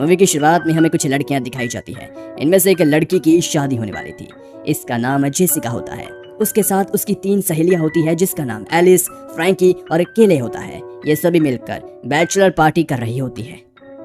Movie की शुरुआत में हमें कुछ लड़कियां दिखाई जाती है। इनमें से एक लड़की की शादी होने वाली थी। इसका नाम जेसिका होता है। उसके साथ उसकी 3 सहेलियां होती है जिसका नाम एलिस, फ्रैंकी और केले होता है। ये सभी मिलकर बैचलर पार्टी कर रही होती है।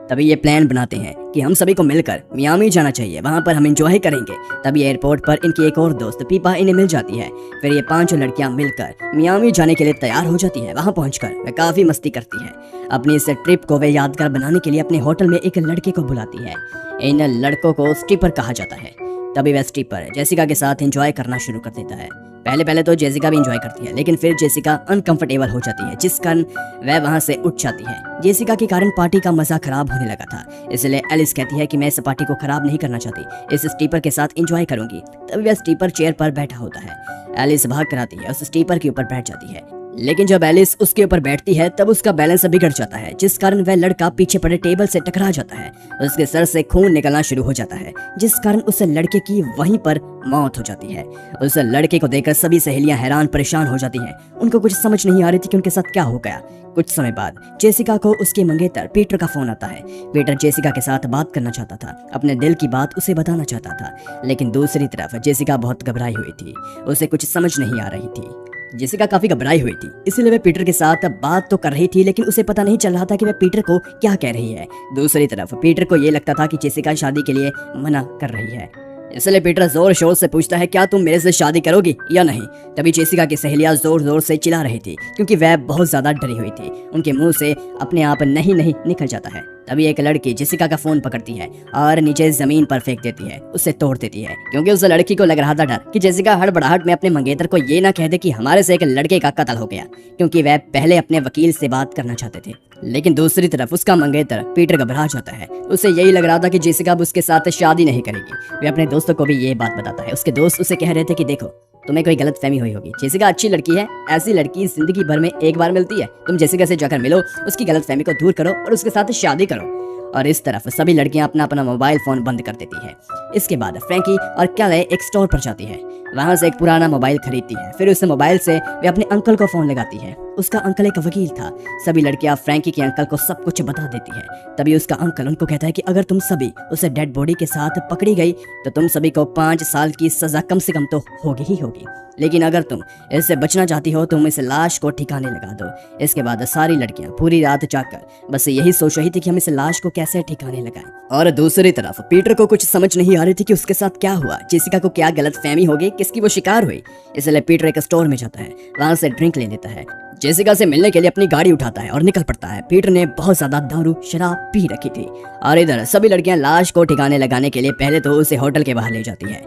तभी ये प्लान बनाते हैं कि हम सभी को मिलकर मियामी जाना चाहिए, वहाँ पर हम एंजॉय करेंगे। तभी एयरपोर्ट पर इनकी एक और दोस्त पीपा इन्हें मिल जाती है। फिर ये 5 लड़कियां मिलकर मियामी जाने के लिए तैयार हो जाती है। वहाँ पहुंचकर वे काफी मस्ती करती है। अपनी इस ट्रिप को वे यादगार बनाने के लिए अपने होटल में एक लड़के को बुलाती है। इन लड़कों को स्ट्रिपर कहा जाता है। तभी वह स्ट्रिपर जेसिका के साथ एंजॉय करना शुरू कर देता है। पहले तो जेसिका भी एंजॉय करती है, लेकिन फिर जेसिका अनकंफर्टेबल हो जाती है, जिस कारण वह वहां से उठ जाती है। जेसिका के कारण पार्टी का मजा खराब होने लगा था, इसलिए एलिस कहती है कि मैं इस पार्टी को खराब नहीं करना चाहती, इस स्टीपर के साथ एंजॉय करूंगी। तभी वह स्टीपर चेयर पर बैठा होता है। एलिस भाग कर आती है, उस स्टीपर के ऊपर बैठ जाती है, लेकिन जब एलिस उसके ऊपर बैठती है तब उसका बैलेंस बिगड़ जाता है, जिस कारण वह लड़का पीछे पड़े टेबल से टकरा जाता है। उसके सर से खून निकलना शुरू हो जाता है, जिस कारण उस लड़के की वहीं पर मौत हो जाती है। उस लड़के को देखकर सभी सहेलियां हैरान परेशान हो जाती हैं। उनको कुछ समझ नहीं आ रही थी कि उनके साथ क्या हो गया। कुछ समय बाद जेसिका को उसके मंगेतर पीटर का फोन आता है। पीटर जेसिका के साथ बात करना चाहता था, अपने दिल की बात उसे बताना चाहता था, लेकिन दूसरी तरफ जेसिका बहुत घबराई हुई थी। उसे कुछ समझ नहीं आ रही थी। जेसिका काफी घबराई हुई थी, इसलिए वह पीटर के साथ बात तो कर रही थी, लेकिन उसे पता नहीं चल रहा था कि वह पीटर को क्या कह रही है। दूसरी तरफ पीटर को ये लगता था कि जेसिका शादी के लिए मना कर रही है, इसलिए पीटर जोर शोर से पूछता है, क्या तुम मेरे से शादी करोगी या नहीं। तभी जेसिका की सहेलियां जोर जोर से चिल्ला रही थी, क्योंकि वह बहुत ज्यादा डरी हुई थी। उनके मुंह से अपने आप नहीं नहीं निकल जाता है। तभी एक लड़की जेसिका का फोन पकड़ती है और नीचे जमीन पर फेंक देती है, उसे तोड़ देती है, क्योंकि उस लड़की को लग रहा था डर कि जेसिका हड़बड़ाहट में अपने मंगेतर को ये ना कह दे कि हमारे से एक लड़के का कत्ल हो गया, क्योंकि वह पहले अपने वकील से बात करना चाहते थे। लेकिन दूसरी तरफ उसका मंगेतर पीटर घबरा जाता है। उसे यही लग रहा था कि जेसिका अब उसके साथ शादी नहीं करेगी। वह अपने दोस्तों को भी ये बात बताता है। उसके दोस्त उसे कह रहे थे कि देखो, तुम्हें कोई गलत फहमी हुई होगी, जेसिका अच्छी लड़की है, ऐसी लड़की जिंदगी भर में एक बार मिलती है, तुम जेसिका से जाकर मिलो, उसकी गलत फहमी को दूर करो और उसके साथ शादी करो। और इस तरफ सभी लड़कियां अपना अपना मोबाइल फोन बंद कर देती है। इसके बाद फ्रैंकी और कैले एक स्टोर पर जाती है, वहां से एक पुराना मोबाइल खरीदती है। फिर उस मोबाइल से वे अपने अंकल को फोन लगाती है। उसका अंकल एक वकील था। सभी लड़कियां फ्रैंकी के अंकल को सब कुछ बता देती है। तभी उसका अंकल उनको कहता है कि अगर तुम सभी उसे डेड बॉडी के साथ पकड़ी गई तो तुम सभी को 5 साल की सजा कम से कम तो होगी ही होगी, लेकिन अगर तुम इससे बचना चाहती हो तुम इस लाश को ठिकाने लगा दो। इसके बाद सारी लड़कियां पूरी रात जाकर बस यही सोच रही थी कि हम इस लाश को कैसे ठिकाने लगाएं। और दूसरी तरफ पीटर को कुछ समझ नहीं आ रही थी कि उसके साथ क्या हुआ, जेसिका को क्या गलत फहमी हो गई, किसकी वो शिकार हुई। इसलिए पीटर एक स्टोर में जाता है, वहां से ड्रिंक ले लेता है, जेसिका से मिलने के लिए अपनी गाड़ी उठाता है और निकल पड़ता है। पीटर ने बहुत ज्यादा दारू शराब पी रखी थी। और इधर सभी लड़कियां लाश को ठिकाने लगाने के लिए पहले तो उसे होटल के बाहर ले जाती है।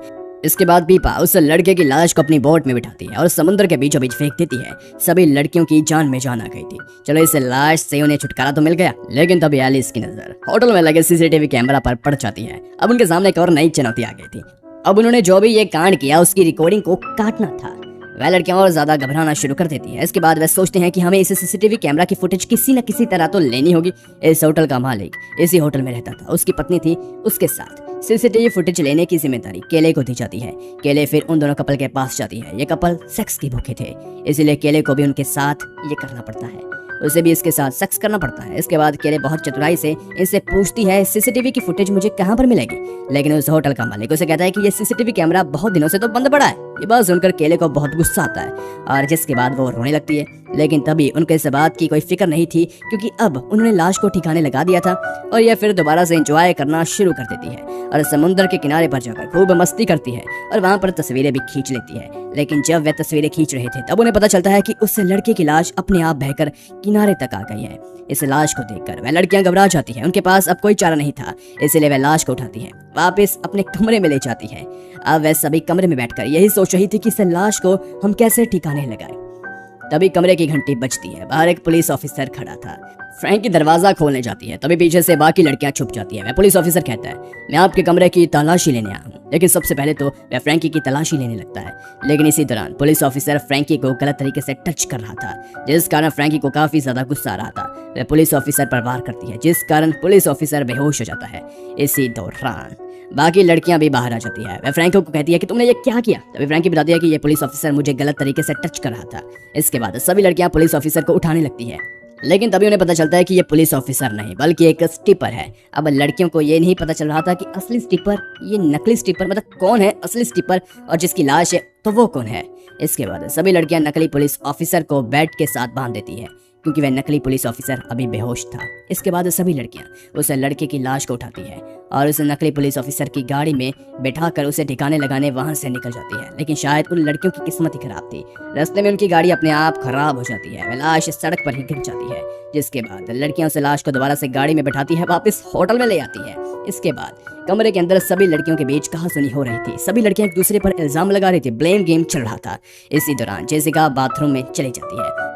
इसके बाद पीपा उस लड़के की लाश को अपनी बोट में बिठाती है और समुद्र के बीचों बीच फेंक देती है। सभी लड़कियों की जान में जान आ गई थी। चलो इस लाश से उन्हें छुटकारा तो मिल गया, लेकिन तभी एलिस की नजर होटल में लगे सीसीटीवी कैमरा पर पड़ जाती है। अब उनके सामने एक और नई चुनौती आ गई थी। अब उन्होंने जो भी ये कांड किया उसकी रिकॉर्डिंग को काटना था। वह लड़कियां और ज्यादा घबराना शुरू कर देती है। इसके बाद वह सोचते हैं कि हमें इस सीसीटीवी कैमरा की फुटेज किसी न किसी तरह तो लेनी होगी। इस होटल का मालिक इसी होटल में रहता था, उसकी पत्नी थी उसके साथ। सीसीटीवी फुटेज लेने की जिम्मेदारी केले को दी जाती है। केले फिर उन दोनों कपल के पास जाती है। ये कपल सेक्स की भूखे थे, इसलिए केले को भी उनके साथ ये करना पड़ता है, उसे भी इसके साथ सेक्स करना पड़ता है। इसके बाद केले बहुत चतुराई से इनसे पूछती है सीसीटीवी की फुटेज मुझे कहां पर मिलेगी, लेकिन उस होटल का मालिक उसे कहता है कि ये सीसीटीवी कैमरा बहुत दिनों से तो बंद पड़ा है। ये बात सुनकर केले को बहुत गुस्सा आता है और जिसके बाद वो रोने लगती है। लेकिन तभी उनको इस बात की कोई फिक्र नहीं थी, क्योंकि अब उन्होंने लाश को ठिकाने लगा दिया था और यह फिर दोबारा से एंजॉय करना शुरू कर देती है और समुद्र के किनारे पर जाकर खूब मस्ती करती है और वहां पर तस्वीरें भी खींच लेती है। लेकिन जब वे तस्वीरें खींच रहे थे तब उन्हें पता चलता है कि उस लड़के की लाश अपने आप बहकर किनारे तक आ गई है। इस लाश को देखकर वह लड़कियां घबरा जाती हैं। उनके पास अब कोई चारा नहीं था, इसलिए वह लाश को उठाती हैं, वापस अपने कमरे में ले जाती हैं। अब वह सभी कमरे में बैठकर यही सोच रही थी कि इस लाश को हम कैसे ठिकाने लगाएं। तभी कमरे की घंटी बजती है। बाहर एक पुलिस ऑफिसर खड़ा था। फ्रैंकी दरवाजा खोलने जाती है, तभी पीछे से बाकी लड़कियां छुप जाती हैं। वह पुलिस ऑफिसर कहता है, मैं आपके कमरे की तलाशी लेने आया हूँ। लेकिन सबसे पहले तो वह फ्रैंकी की तलाशी लेने लगता है। लेकिन इसी दौरान पुलिस ऑफिसर फ्रैंकी को गलत तरीके से टच कर रहा था, जिस कारण फ्रैंकी को काफी ज्यादा गुस्सा आ रहा था। वह पुलिस ऑफिसर पर वार करती है, जिस कारण पुलिस ऑफिसर बेहोश हो जाता है। इसी दौरान बाकी लड़कियां भी बाहर आ जाती है। वह फ्रैंकी को कहती है कि तुमने ये क्या किया। तभी फ्रैंकी बताती है कि ये पुलिस ऑफिसर मुझे गलत तरीके से टच कर रहा था। इसके बाद सभी लड़कियां पुलिस ऑफिसर को उठाने लगती है, लेकिन तभी उन्हें पता चलता है कि ये पुलिस ऑफिसर नहीं बल्कि एक स्टिपर है। अब लड़कियों को ये नहीं पता चल रहा था कि असली स्टिपर, ये नकली स्टिपर, मतलब कौन है असली स्टिपर और जिसकी लाश है तो वो कौन है। इसके बाद सभी लड़कियां नकली पुलिस ऑफिसर को बेड के साथ बांध देती है क्योंकि वह नकली पुलिस ऑफिसर अभी बेहोश था। इसके बाद सभी लड़कियां उस लड़के की लाश को उठाती है और उस नकली पुलिस ऑफिसर की गाड़ी में बैठाकर उसे ठिकाने लगाने वहां से निकल जाती है। लेकिन शायद उन लड़कियों की किस्मत ही खराब थी, रास्ते में उनकी गाड़ी अपने आप खराब हो जाती है, वह लाश सड़क पर ही गिर जाती है। जिसके बाद लड़कियां उस लाश को दोबारा से गाड़ी में बैठाती है, वापस होटल में ले आती है। इसके बाद कमरे के अंदर सभी लड़कियों के बीच कहासुनी हो रही थी, सभी लड़कियां एक दूसरे पर इल्जाम लगा रही थी, ब्लेम गेम चल रहा था। इसी दौरान जेसिका बाथरूम में चली जाती है।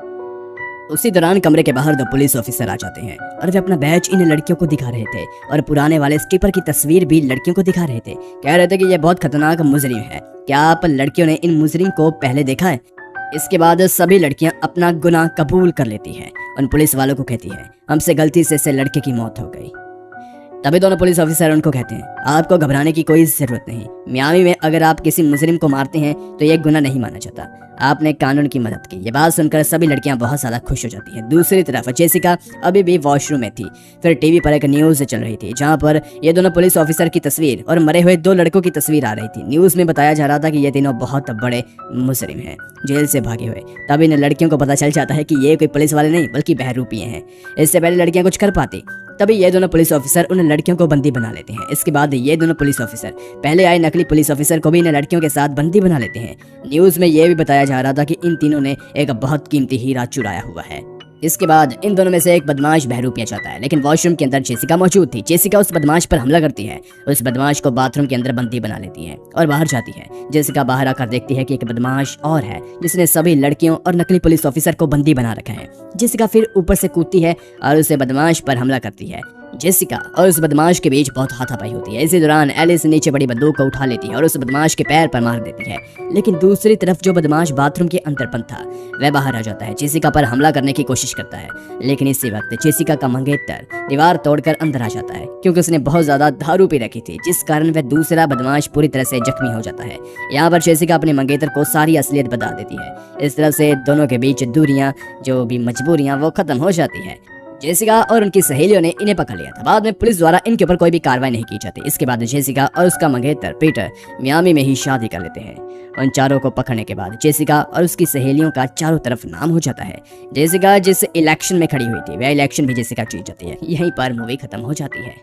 उसी दौरान कमरे के बाहर 2 पुलिस ऑफिसर आ जाते हैं और वे अपना बैच इन लड़कियों को दिखा रहे थे और पुराने वाले स्टिपर की तस्वीर भी लड़कियों को दिखा रहे थे। कह रहे थे कि यह बहुत खतरनाक मुजरिम है, क्या आप लड़कियों ने इन मुजरिम को पहले देखा है। इसके बाद सभी लड़कियां अपना गुनाह कबूल कर लेती हैं। उन पुलिस वालों को कहती है, हमसे गलती से इस लड़के की मौत हो गई। तभी दोनों पुलिस ऑफिसर उनको कहते हैं, आपको घबराने की कोई जरूरत नहीं। मियामी में अगर आप किसी मुजरिम को मारते हैं तो यह गुनाह नहीं माना जाता, आपने कानून की मदद की। ये बात सुनकर सभी लड़कियां बहुत ज्यादा खुश हो जाती हैं। दूसरी तरफ जेसिका अभी भी वॉशरूम में थी। फिर टीवी पर एक न्यूज चल रही थी जहां पर ये दोनों पुलिस ऑफिसर की तस्वीर और मरे हुए 2 लड़कों की तस्वीर आ रही थी। न्यूज में बताया जा रहा था कि ये तीनों बहुत बड़े मुजरिम हैं, जेल से भागे हुए। तब इन लड़कियों को पता चल जाता है कि ये कोई पुलिस वाले नहीं बल्कि बहरूपिये हैं। इससे पहले लड़कियां कुछ कर पाती, तभी ये दोनों पुलिस ऑफिसर उन लड़कियों को बंदी बना लेते हैं। इसके बाद ये दोनों पुलिस ऑफिसर पहले आए नकली पुलिस ऑफिसर को भी इन लड़कियों के साथ बंदी बना लेते हैं। न्यूज में यह भी बताया जा रहा था कि इन तीनों ने एक बहुत कीमती हीरा चुराया हुआ है। इसके बाद इन दोनों में से एक बदमाश बहरूपिया जाता है, लेकिन वॉशरूम के अंदर जेसिका मौजूद थी। जेसिका उस बदमाश पर हमला करती है, उस बदमाश को बाथरूम के अंदर बंदी बना लेती है और बाहर जाती है। जेसिका बाहर आकर देखती है कि एक बदमाश और है जिसने सभी लड़कियों और नकली पुलिस ऑफिसर को बंदी बना रखा है। जेसिका फिर ऊपर से कूदती है और उसे बदमाश पर हमला करती है। जेसिका और उस बदमाश के बीच बहुत हाथापाई होती है। इसी दौरान एलिस नीचे बड़ी बंदूक को उठा लेती है और उस बदमाश के पैर पर मार देती है। लेकिन दूसरी तरफ जो बदमाश बाथरूम के अंदर बंद था वह बाहर आ जाता है, जेसिका पर हमला करने की कोशिश करता है। लेकिन इसी वक्त जेसिका का मंगेतर दीवार तोड़कर अंदर आ जाता है क्योंकि उसने बहुत ज्यादा दारू पी रखी थी, जिस कारण वह दूसरा बदमाश पूरी तरह से जख्मी हो जाता है। यहाँ पर जेसिका अपने मंगेतर को सारी असलियत बता देती है। इस तरह से दोनों के बीच दूरियां, जो भी मजबूरियां, वो खत्म हो जाती है। जेसिका और उनकी सहेलियों ने इन्हें पकड़ लिया था। बाद में पुलिस द्वारा इनके ऊपर कोई भी कार्रवाई नहीं की जाती। इसके बाद जेसिका और उसका मंगेतर पीटर मियामी में ही शादी कर लेते हैं। उन चारों को पकड़ने के बाद जेसिका और उसकी सहेलियों का चारों तरफ नाम हो जाता है। जेसिका जिस इलेक्शन में खड़ी हुई थी वह इलेक्शन भी जेसिका जीत जाती है। यहीं पर मूवी खत्म हो जाती है।